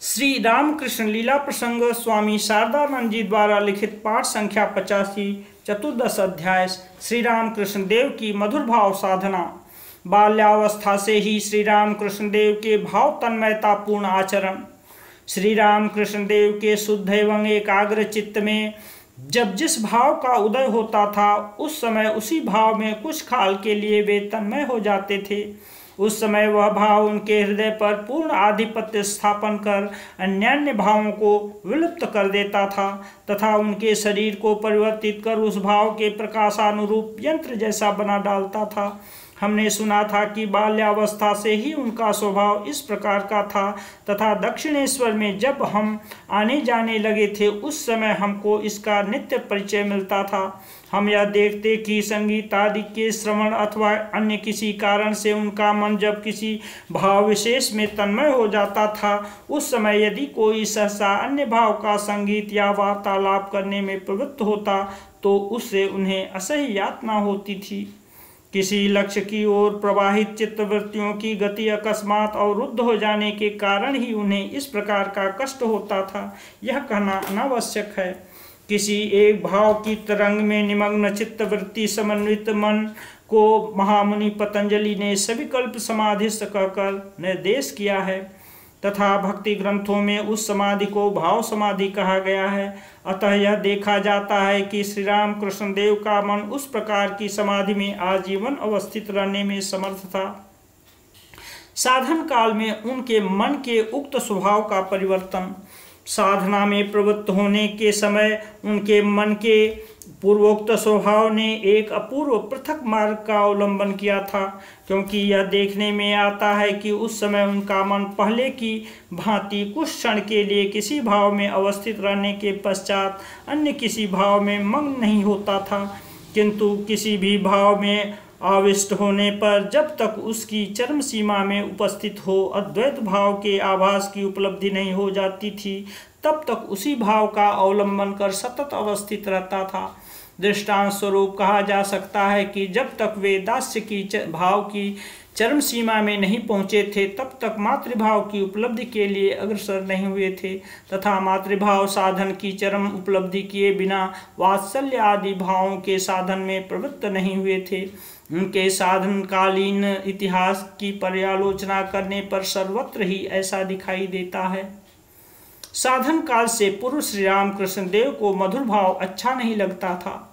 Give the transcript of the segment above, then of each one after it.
श्री रामकृष्ण लीला प्रसंग स्वामी शारदानंद जी द्वारा लिखित पाठ संख्या 85 चतुर्दश अध्याय। श्री रामकृष्ण देव की मधुर भाव साधना। बाल्यावस्था से ही श्री रामकृष्ण देव के भाव तन्मयता पूर्ण आचरण। श्री रामकृष्ण देव के शुद्ध एवं एकाग्र चित्त में जब जिस भाव का उदय होता था उस समय उसी भाव में कुछ काल के लिए वे तन्मय हो जाते थे। उस समय वह भाव उनके हृदय पर पूर्ण आधिपत्य स्थापन कर अन्यान्य भावों को विलुप्त कर देता था तथा उनके शरीर को परिवर्तित कर उस भाव के प्रकाशानुरूप यंत्र जैसा बना डालता था। हमने सुना था कि बाल्यावस्था से ही उनका स्वभाव इस प्रकार का था तथा दक्षिणेश्वर में जब हम आने जाने लगे थे उस समय हमको इसका नित्य परिचय मिलता था। हम यह देखते कि संगीत आदि के श्रवण अथवा अन्य किसी कारण से उनका मन जब किसी भाव विशेष में तन्मय हो जाता था उस समय यदि कोई सहसा अन्य भाव का संगीत या वार्तालाप करने में प्रवृत्त होता तो उससे उन्हें असह्य यातना होती थी। किसी लक्ष्य की ओर प्रवाहित चित्तवृत्तियों की गति अकस्मात अवरुद्ध हो जाने के कारण ही उन्हें इस प्रकार का कष्ट होता था, यह कहना अनावश्यक है। किसी एक भाव की तरंग में निमग्न चित्तवृत्ति समन्वित मन को महामुनि पतंजलि ने सविकल्प समाधिस्थ कहकर निर्देश किया है तथा भक्ति ग्रंथों में उस समाधि को भाव समाधि कहा गया है। अतः यह देखा जाता है कि श्री राम कृष्ण देव का मन उस प्रकार की समाधि में आजीवन अवस्थित रहने में समर्थ था। साधन काल में उनके मन के उक्त स्वभाव का परिवर्तन साधना में प्रवृत्त होने के समय उनके मन के पूर्वोक्त स्वभाव ने एक अपूर्व पृथक मार्ग का अवलंबन किया था, क्योंकि यह देखने में आता है कि उस समय उनका मन पहले की भांति कुछ क्षण के लिए किसी भाव में अवस्थित रहने के पश्चात अन्य किसी भाव में मग्न नहीं होता था, किंतु किसी भी भाव में आविष्ट होने पर जब तक उसकी चरम सीमा में उपस्थित हो अद्वैत भाव के आभास की उपलब्धि नहीं हो जाती थी तब तक उसी भाव का अवलंबन कर सतत अवस्थित रहता था। दृष्टांत स्वरूप कहा जा सकता है कि जब तक वे दास्य की भाव की चरम सीमा में नहीं पहुँचे थे तब तक मातृभाव की उपलब्धि के लिए अग्रसर नहीं हुए थे तथा मातृभाव साधन की चरम उपलब्धि किए बिना वात्सल्य आदि भावों के साधन में प्रवृत्त नहीं हुए थे। उनके साधनकालीन इतिहास की पर्यालोचना करने पर सर्वत्र ही ऐसा दिखाई देता है। साधन काल से पूर्व श्री रामकृष्ण देव को मधुर भाव अच्छा नहीं लगता था।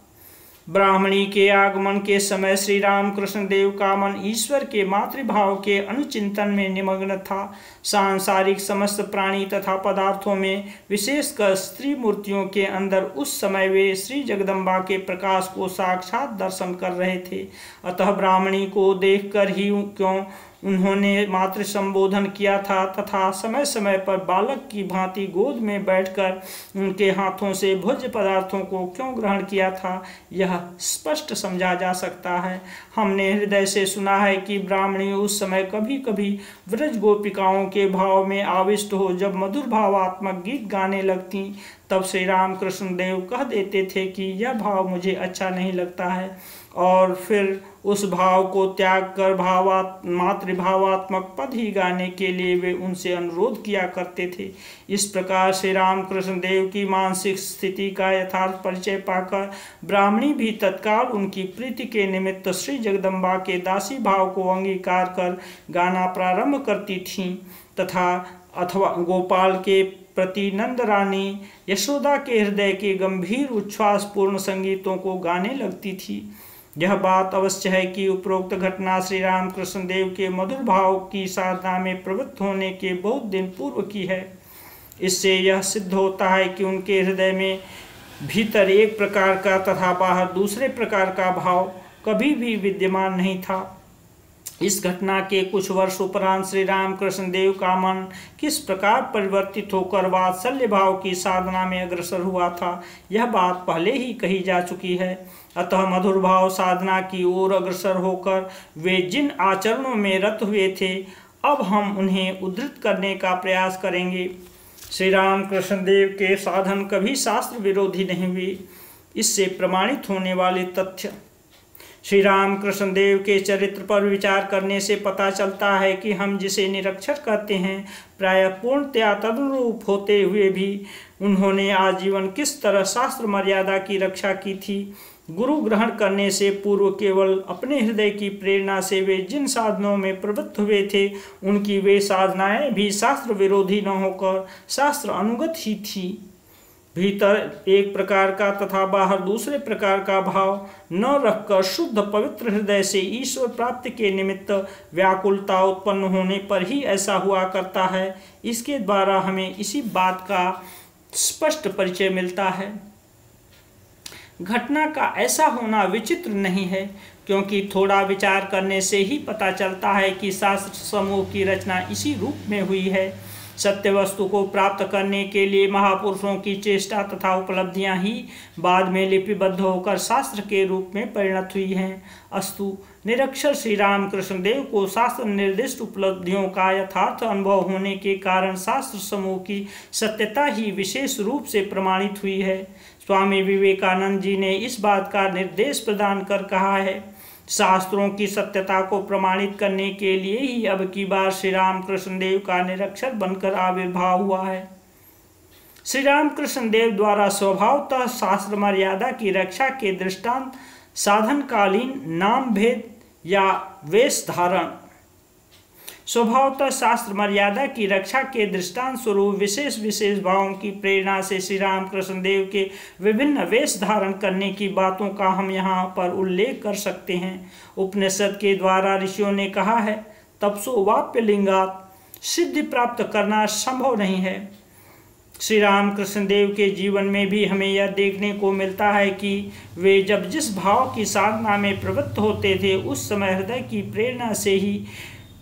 ब्राह्मणी के आगमन के समय श्री रामकृष्ण देव का मन ईश्वर के मातृभाव के अनुचिंतन में निमग्न था। सांसारिक समस्त प्राणी तथा पदार्थों में विशेषकर स्त्री मूर्तियों के अंदर उस समय वे श्री जगदम्बा के प्रकाश को साक्षात दर्शन कर रहे थे। अतः ब्राह्मणी को देखकर ही क्यों उन्होंने मातृ संबोधन किया था तथा समय समय पर बालक की भांति गोद में बैठकर उनके हाथों से भोज्य पदार्थों को क्यों ग्रहण किया था, यह स्पष्ट समझा जा सकता है। हमने हृदय से सुना है कि ब्राह्मणी उस समय कभी कभी व्रज गोपिकाओं के भाव में आविष्ट हो जब मधुर भावात्मक गीत गाने लगती तब श्री रामकृष्ण देव कह देते थे कि यह भाव मुझे अच्छा नहीं लगता है और फिर उस भाव को त्याग कर मातृभावात्मक पद ही गाने के लिए वे उनसे अनुरोध किया करते थे। इस प्रकार श्री रामकृष्ण देव की मानसिक स्थिति का यथार्थ परिचय पाकर ब्राह्मणी भी तत्काल उनकी प्रीति के निमित्त श्री जगदम्बा के दासी भाव को अंगीकार कर गाना प्रारंभ करती थीं तथा अथवा गोपाल के प्रति नंद रानी यशोदा के हृदय के गंभीर उच्छ्वासपूर्ण संगीतों को गाने लगती थी। यह बात अवश्य है कि उपरोक्त घटना श्री रामकृष्ण देव के मधुर भाव की साधना में प्रवृत्त होने के बहुत दिन पूर्व की है। इससे यह सिद्ध होता है कि उनके हृदय में भीतर एक प्रकार का तथा बाहर दूसरे प्रकार का भाव कभी भी विद्यमान नहीं था। इस घटना के कुछ वर्ष उपरांत श्री रामकृष्ण देव का मन किस प्रकार परिवर्तित होकर वात्सल्य भाव की साधना में अग्रसर हुआ था, यह बात पहले ही कही जा चुकी है। अतः मधुर भाव साधना की ओर अग्रसर होकर वे जिन आचरणों में रत हुए थे अब हम उन्हें उद्धृत करने का प्रयास करेंगे। श्री रामकृष्ण देव के साधन कभी शास्त्र विरोधी नहीं हुए। इससे प्रमाणित होने वाले तथ्य श्री राम कृष्ण देव के चरित्र पर विचार करने से पता चलता है कि हम जिसे निरक्षर कहते हैं, प्रायः पूर्णतया तदनुरूप होते हुए भी उन्होंने आजीवन किस तरह शास्त्र मर्यादा की रक्षा की थी। गुरु ग्रहण करने से पूर्व केवल अपने हृदय की प्रेरणा से वे जिन साधनों में प्रवृत्त हुए थे, उनकी वे साधनाएं भी शास्त्र विरोधी न होकर शास्त्र अनुगत ही थी। भीतर एक प्रकार का तथा बाहर दूसरे प्रकार का भाव न रखकर शुद्ध पवित्र हृदय से ईश्वर प्राप्ति के निमित्त व्याकुलता उत्पन्न होने पर ही ऐसा हुआ करता है। इसके द्वारा हमें इसी बात का स्पष्ट परिचय मिलता है। घटना का ऐसा होना विचित्र नहीं है, क्योंकि थोड़ा विचार करने से ही पता चलता है कि शास्त्र समूह की रचना इसी रूप में हुई है। सत्य वस्तु को प्राप्त करने के लिए महापुरुषों की चेष्टा तथा उपलब्धियां ही बाद में लिपिबद्ध होकर शास्त्र के रूप में परिणत हुई हैं। अस्तु, निरक्षर श्री राम कृष्ण देव को शास्त्र निर्दिष्ट उपलब्धियों का यथार्थ अनुभव होने के कारण शास्त्र समूह की सत्यता ही विशेष रूप से प्रमाणित हुई है। स्वामी विवेकानंद जी ने इस बात का निर्देश प्रदान कर कहा है, शास्त्रों की सत्यता को प्रमाणित करने के लिए ही अब की बार श्री राम कृष्ण देव का निरक्षर बनकर आविर्भाव हुआ है। श्री राम कृष्ण देव द्वारा स्वभावतः शास्त्र मर्यादा की रक्षा के दृष्टांत साधनकालीन नाम भेद या वेश धारण, स्वभावतः शास्त्र मर्यादा की रक्षा के दृष्टांत स्वरूप विशेष विशेष भावों की प्रेरणा से श्री राम कृष्ण देव के विभिन्न वेश धारण करने की बातों का हम यहाँ पर उल्लेख कर सकते हैं। उपनिषद के द्वारा ऋषियों ने कहा है, तपसो वाप्य लिंगात सिद्धि प्राप्त करना संभव नहीं है। श्री राम कृष्ण देव के जीवन में भी हमें यह देखने को मिलता है कि वे जब जिस भाव की साधना में प्रवृत्त होते थे, उस समय हृदय की प्रेरणा से ही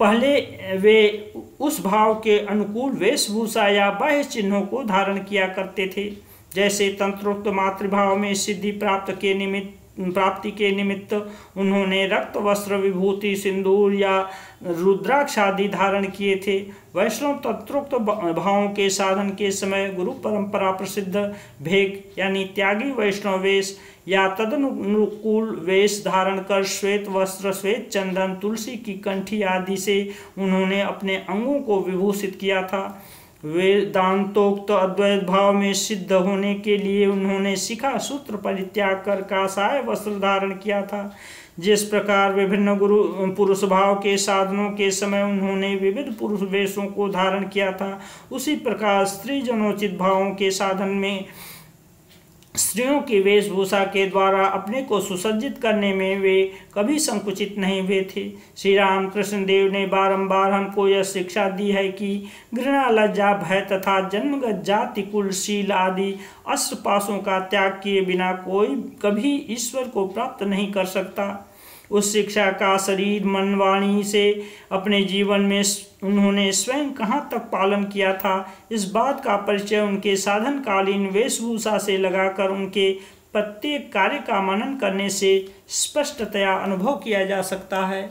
पहले वे उस भाव के अनुकूल वेशभूषा या बाह्य चिन्हों को धारण किया करते थे। जैसे तंत्रोक्त मातृभाव में सिद्धि प्राप्ति के निमित्त उन्होंने रक्त वस्त्र विभूति सिंदूर या रुद्राक्ष आदि धारण किए थे। वैष्णव तंत्रोक्त भावों के साधन के समय गुरु परंपरा प्रसिद्ध भेग यानी त्यागी वैष्णव वेश या तदनुकूल वेश धारण कर श्वेत वस्त्र, श्वेत चंदन, तुलसी की कंठी आदि से उन्होंने अपने अंगों को विभूषित किया था। वेदांतोक्त अद्वैत भाव में सिद्ध होने के लिए उन्होंने शिखा सूत्र परित्याग कर काषाय वस्त्र धारण किया था। जिस प्रकार विभिन्न गुरु पुरुष भाव के साधनों के समय उन्होंने विविध पुरुष वेशों को धारण किया था, उसी प्रकार स्त्री जनोचित भावों के साधन में स्त्रियों की वेशभूषा के द्वारा अपने को सुसज्जित करने में वे कभी संकुचित नहीं हुए थे। श्री राम कृष्ण देव ने बारंबार हमको यह शिक्षा दी है कि घृणा, लज्जा, भय तथा जन्मगत जाति, कुल, शील आदि अस्त्र पाशों का त्याग किए बिना कोई कभी ईश्वर को प्राप्त नहीं कर सकता। उस शिक्षा का शरीर, मन, वाणी से अपने जीवन में उन्होंने स्वयं कहाँ तक पालन किया था, इस बात का परिचय उनके साधनकालीन वेशभूषा से लगाकर उनके प्रत्येक कार्य का मनन करने से स्पष्टतया अनुभव किया जा सकता है।